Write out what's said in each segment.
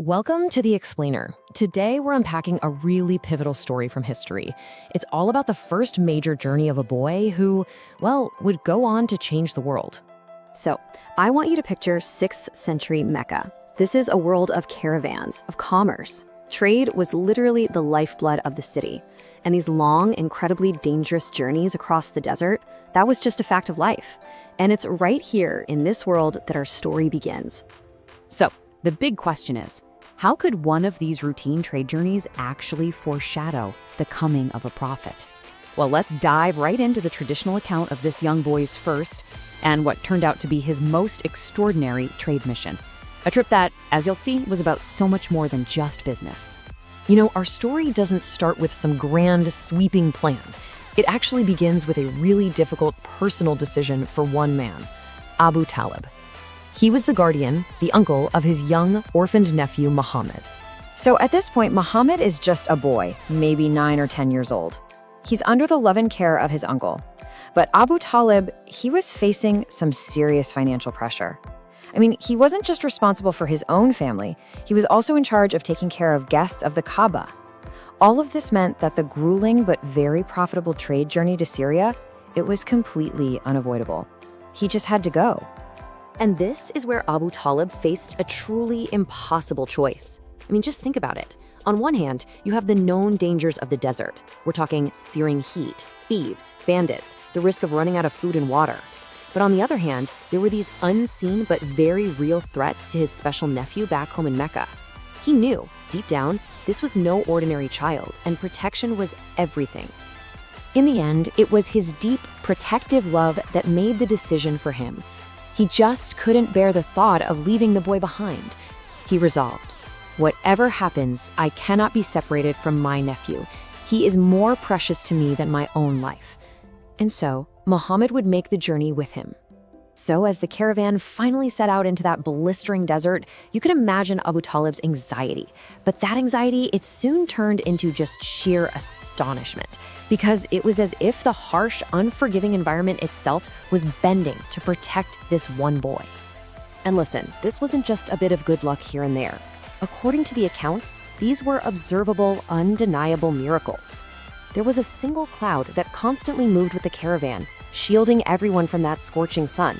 Welcome to The Explainer. Today we're unpacking a really pivotal story from history. It's all about the first major journey of a boy who, well, would go on to change the world. So, I want you to picture 6th century Mecca. This is a world of caravans, of commerce. Trade was literally the lifeblood of the city. And these long, incredibly dangerous journeys across the desert, that was just a fact of life. And it's right here in this world that our story begins. So, the big question is, how could one of these routine trade journeys actually foreshadow the coming of a prophet? Well, let's dive right into the traditional account of this young boy's first and what turned out to be his most extraordinary trade mission. A trip that, as you'll see, was about so much more than just business. You know, our story doesn't start with some grand, sweeping plan. It actually begins with a really difficult personal decision for one man, Abu Talib. He was the guardian, the uncle of his young, orphaned nephew, Mohammad. So at this point, Mohammed is just a boy, maybe 9 or 10 years old. He's under the love and care of his uncle. But Abu Talib, he was facing some serious financial pressure. I mean, he wasn't just responsible for his own family, he was also in charge of taking care of guests of the Kaaba. All of this meant that the grueling but very profitable trade journey to Syria, it was completely unavoidable. He just had to go. And this is where Abu Talib faced a truly impossible choice. I mean, just think about it. On one hand, you have the known dangers of the desert. We're talking searing heat, thieves, bandits, the risk of running out of food and water. But on the other hand, there were these unseen but very real threats to his special nephew back home in Mecca. He knew, deep down, this was no ordinary child, and protection was everything. In the end, it was his deep, protective love that made the decision for him. He just couldn't bear the thought of leaving the boy behind. He resolved, whatever happens, I cannot be separated from my nephew. He is more precious to me than my own life. And so, Mohammed would make the journey with him. So as the caravan finally set out into that blistering desert, you could imagine Abu Talib's anxiety. But that anxiety, it soon turned into just sheer astonishment, because it was as if the harsh, unforgiving environment itself was bending to protect this one boy. And listen, this wasn't just a bit of good luck here and there. According to the accounts, these were observable, undeniable miracles. There was a single cloud that constantly moved with the caravan, shielding everyone from that scorching sun.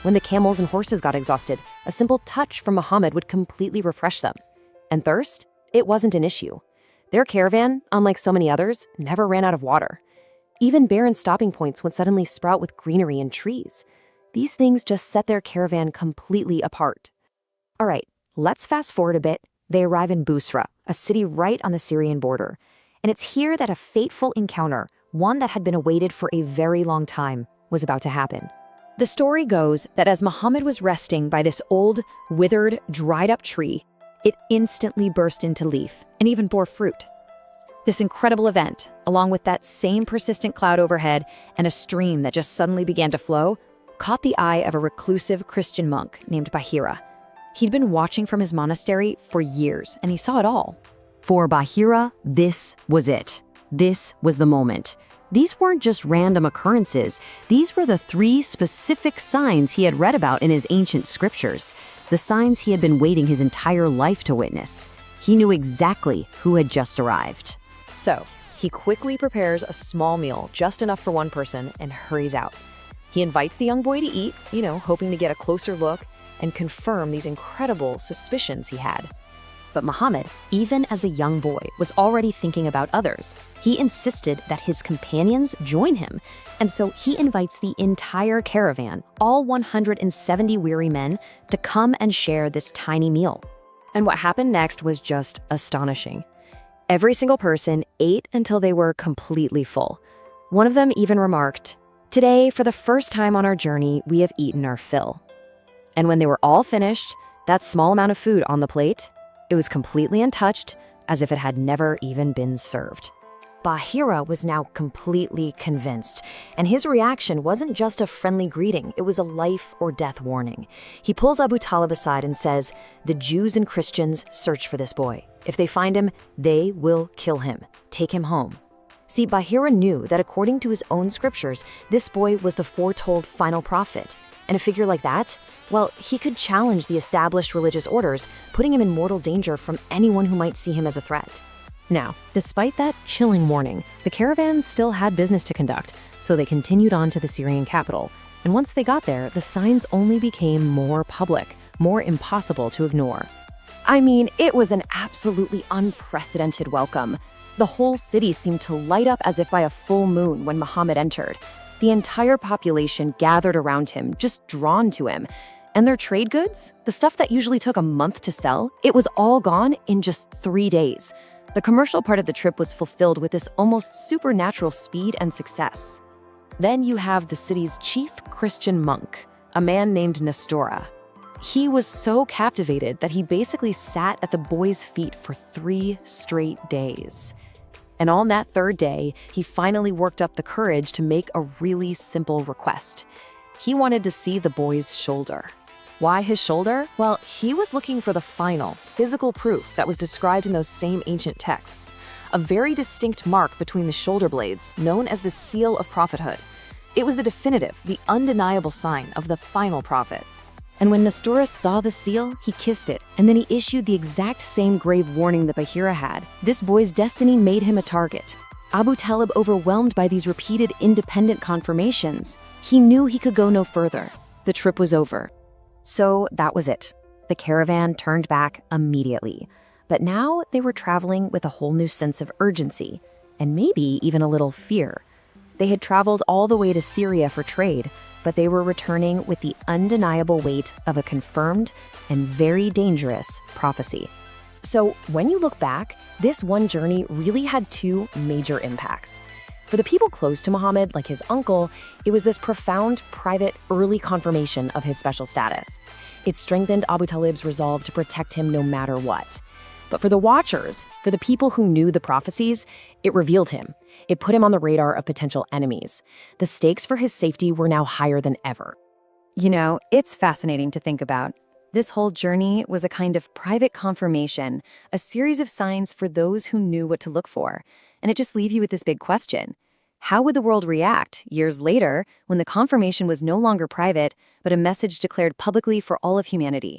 When the camels and horses got exhausted, a simple touch from Mohammed would completely refresh them. And thirst? It wasn't an issue. Their caravan, unlike so many others, never ran out of water. Even barren stopping points would suddenly sprout with greenery and trees. These things just set their caravan completely apart. All right, let's fast forward a bit. They arrive in Busra, a city right on the Syrian border. And it's here that a fateful encounter, one that had been awaited for a very long time, was about to happen. The story goes that as Mohammed was resting by this old, withered, dried-up tree, it instantly burst into leaf and even bore fruit. This incredible event, along with that same persistent cloud overhead and a stream that just suddenly began to flow, caught the eye of a reclusive Christian monk named Bahira. He'd been watching from his monastery for years, and he saw it all. For Bahira, this was it. This was the moment. These weren't just random occurrences. These were the 3 specific signs he had read about in his ancient scriptures, the signs he had been waiting his entire life to witness. He knew exactly who had just arrived. So, he quickly prepares a small meal, just enough for one person, and hurries out. He invites the young boy to eat, hoping to get a closer look and confirm these incredible suspicions he had. But Mohammed, even as a young boy, was already thinking about others. He insisted that his companions join him, and so he invites the entire caravan, all 170 weary men, to come and share this tiny meal. And what happened next was just astonishing. Every single person ate until they were completely full. One of them even remarked, "Today, for the first time on our journey, we have eaten our fill." And when they were all finished, that small amount of food on the plate, it was completely untouched, as if it had never even been served. Bahira was now completely convinced, and his reaction wasn't just a friendly greeting, it was a life or death warning. He pulls Abu Talib aside and says, "The Jews and Christians search for this boy. If they find him, they will kill him. Take him home." See, Bahira knew that according to his own scriptures, this boy was the foretold final prophet. And a figure like that, well, he could challenge the established religious orders, putting him in mortal danger from anyone who might see him as a threat. Now, despite that chilling warning, the caravan still had business to conduct, so they continued on to the Syrian capital. And once they got there, the signs only became more public, more impossible to ignore. I mean, it was an absolutely unprecedented welcome. The whole city seemed to light up as if by a full moon when Mohammad entered. The entire population gathered around him, just drawn to him. And their trade goods, the stuff that usually took a month to sell, it was all gone in just 3 days. The commercial part of the trip was fulfilled with this almost supernatural speed and success. Then you have the city's chief Christian monk, a man named Nestora. He was so captivated that he basically sat at the boy's feet for 3 straight days. And on that 3rd day, he finally worked up the courage to make a really simple request. He wanted to see the boy's shoulder. Why his shoulder? Well, he was looking for the final, physical proof that was described in those same ancient texts. A very distinct mark between the shoulder blades, known as the seal of prophethood. It was the definitive, the undeniable sign of the final prophet. And when Nestorus saw the seal, he kissed it, and then he issued the exact same grave warning that Bahira had. This boy's destiny made him a target. Abu Talib, overwhelmed by these repeated independent confirmations, he knew he could go no further. The trip was over. So that was it. The caravan turned back immediately. But now they were traveling with a whole new sense of urgency, and maybe even a little fear. They had traveled all the way to Syria for trade, but they were returning with the undeniable weight of a confirmed and very dangerous prophecy. So when you look back, this one journey really had 2 major impacts. For the people close to Muhammad, like his uncle, it was this profound, private, early confirmation of his special status. It strengthened Abu Talib's resolve to protect him no matter what. But for the watchers, for the people who knew the prophecies, it revealed him. It put him on the radar of potential enemies. The stakes for his safety were now higher than ever. You know, it's fascinating to think about. This whole journey was a kind of private confirmation, a series of signs for those who knew what to look for. And it just leaves you with this big question. How would the world react years later when the confirmation was no longer private, but a message declared publicly for all of humanity?